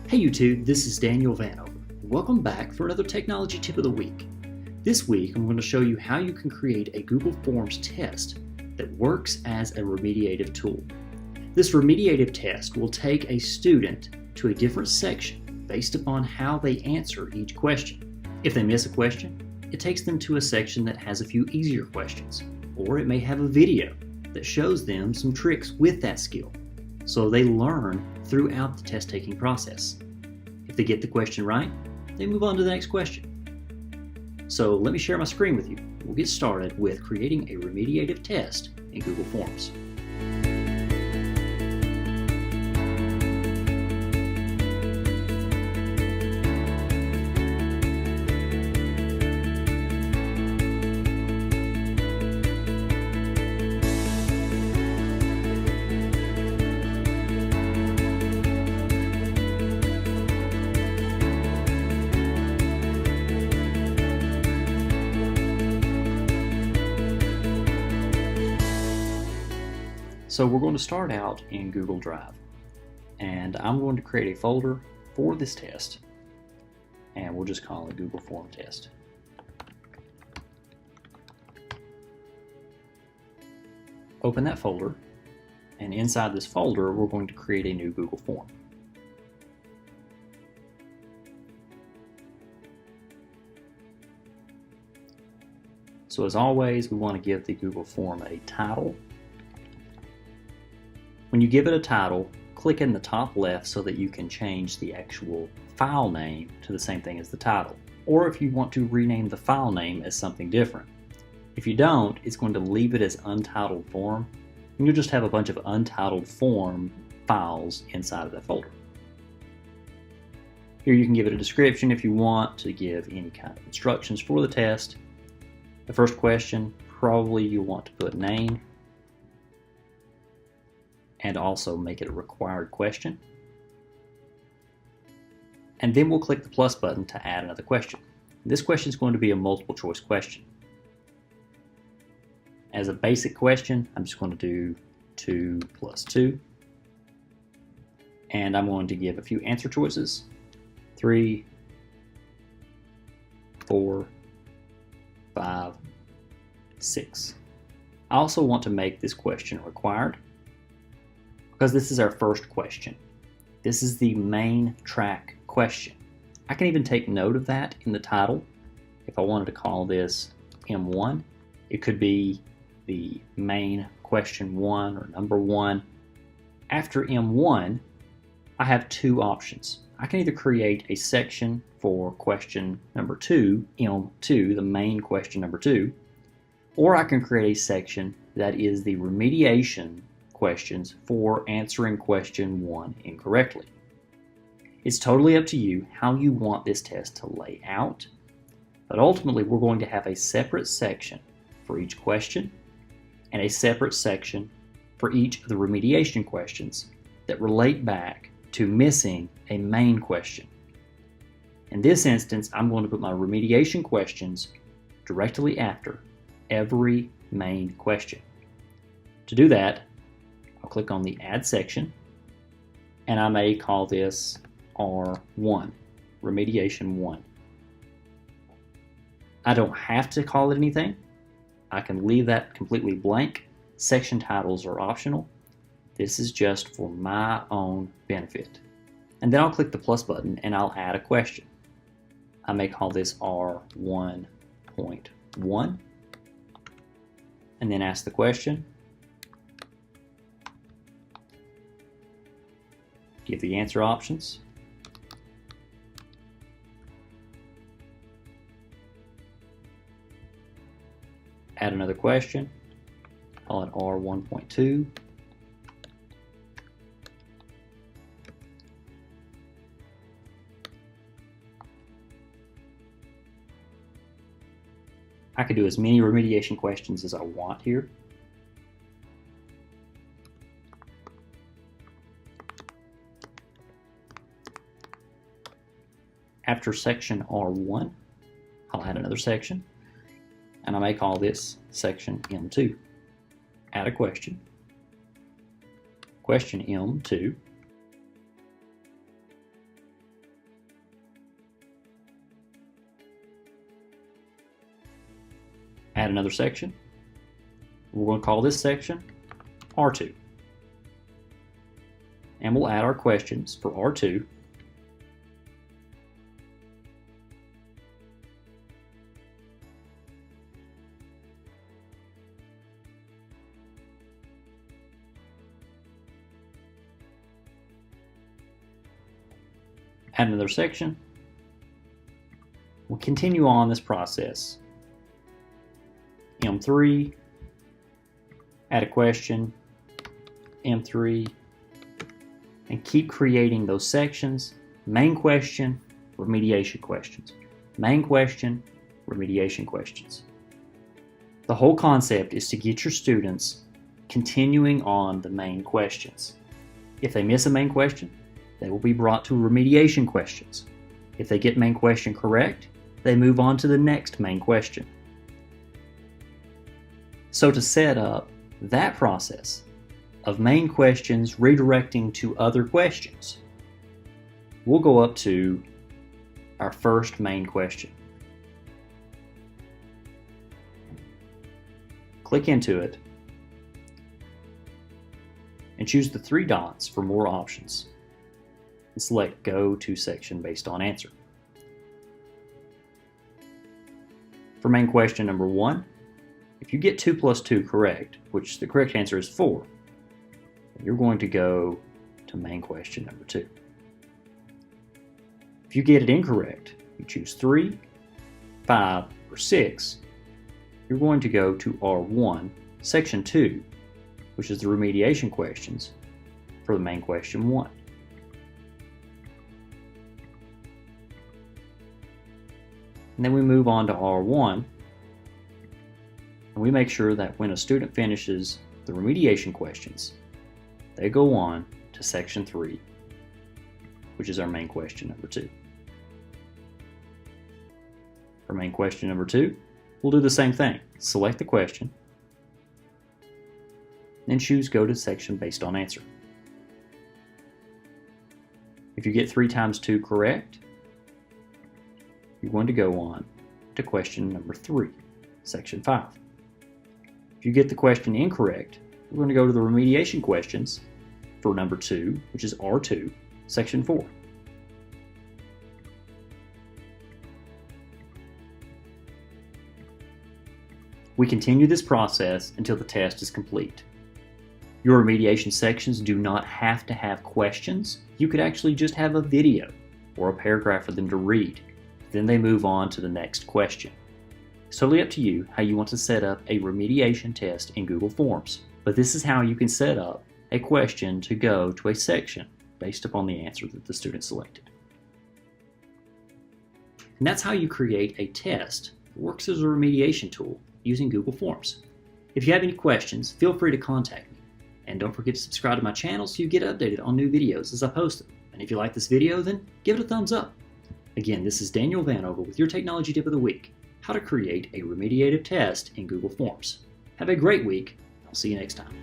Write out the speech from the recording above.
Hey YouTube, this is Daniel Vanover. Welcome back for another technology tip of the week. This week I'm going to show you how you can create a Google Forms test that works as a remediative tool. This remediative test will take a student to a different section based upon how they answer each question. If they miss a question, it takes them to a section that has a few easier questions, or it may have a video that shows them some tricks with that skill, so they learn throughout the test-taking process. If they get the question right, they move on to the next question. So let me share my screen with you. We'll get started with creating a remediative test in Google Forms. So we're going to start out in Google Drive, and I'm going to create a folder for this test, and we'll just call it Google Form Test. Open that folder, and inside this folder we're going to create a new Google Form. So as always, we want to give the Google Form a title. When you give it a title, click in the top left so that you can change the actual file name to the same thing as the title, or if you want to rename the file name as something different. If you don't, it's going to leave it as untitled form, and you'll just have a bunch of untitled form files inside of that folder. Here you can give it a description if you want to give any kind of instructions for the test. The first question, probably you want to put name, and also make it a required question. And then we'll click the plus button to add another question. This question is going to be a multiple choice question. As a basic question, I'm just going to do 2 plus 2. And I'm going to give a few answer choices. 3, 4, 5, 6. I also want to make this question required, because this is our first question. This is the main track question. I can even take note of that in the title. If I wanted to call this M1, it could be the main question 1 or number 1. After M1, I have two options. I can either create a section for question number 2, M2, the main question number 2, or I can create a section that is the remediation questions for answering question 1 incorrectly. It's totally up to you how you want this test to lay out, but ultimately we're going to have a separate section for each question and a separate section for each of the remediation questions that relate back to missing a main question. In this instance, I'm going to put my remediation questions directly after every main question. To do that, I'll click on the Add section, and I may call this R1, Remediation 1. I don't have to call it anything. I can leave that completely blank. Section titles are optional. This is just for my own benefit. And then I'll click the plus button and I'll add a question. I may call this R1.1, and then ask the question. Give the answer options. Add another question. Call it R1.2. I could do as many remediation questions as I want here. After section R1, I'll add another section, and I may call this section M2. Add a question. Question M2. Add another section. We're going to call this section R2. And we'll add our questions for R2. Add another section. We'll continue on this process. M3, add a question, M3, and keep creating those sections. Main question, remediation questions. Main question, remediation questions. The whole concept is to get your students continuing on the main questions. If they miss a main question, they will be brought to remediation questions. If they get main question correct, they move on to the next main question. So to set up that process of main questions redirecting to other questions, we'll go up to our first main question. Click into it and choose the 3 dots for more options and select Go to Section Based on Answer. For main question number 1, if you get 2 plus 2 correct, which the correct answer is 4, you're going to go to main question number 2. If you get it incorrect, you choose 3, 5, or 6, you're going to go to R1, section 2, which is the remediation questions for the main question 1. And then we move on to R1, and we make sure that when a student finishes the remediation questions, they go on to section 3, which is our main question number 2. For main question number 2, we'll do the same thing. Select the question, then choose Go to Section Based on Answer. If you get 3 times 2 correct, you're going to go on to question number 3, section 5. If you get the question incorrect, we're going to go to the remediation questions for number 2, which is R2, section 4. We continue this process until the test is complete. Your remediation sections do not have to have questions. You could actually just have a video or a paragraph for them to read. Then they move on to the next question. It's totally up to you how you want to set up a remediation test in Google Forms, but this is how you can set up a question to go to a section based upon the answer that the student selected. And that's how you create a test that works as a remediation tool using Google Forms. If you have any questions, feel free to contact me. And don't forget to subscribe to my channel so you get updated on new videos as I post them. And if you like this video, then give it a thumbs up. Again, this is Daniel Vanover with your Technology Tip of the Week, how to create a remediative test in Google Forms. Have a great week. I'll see you next time.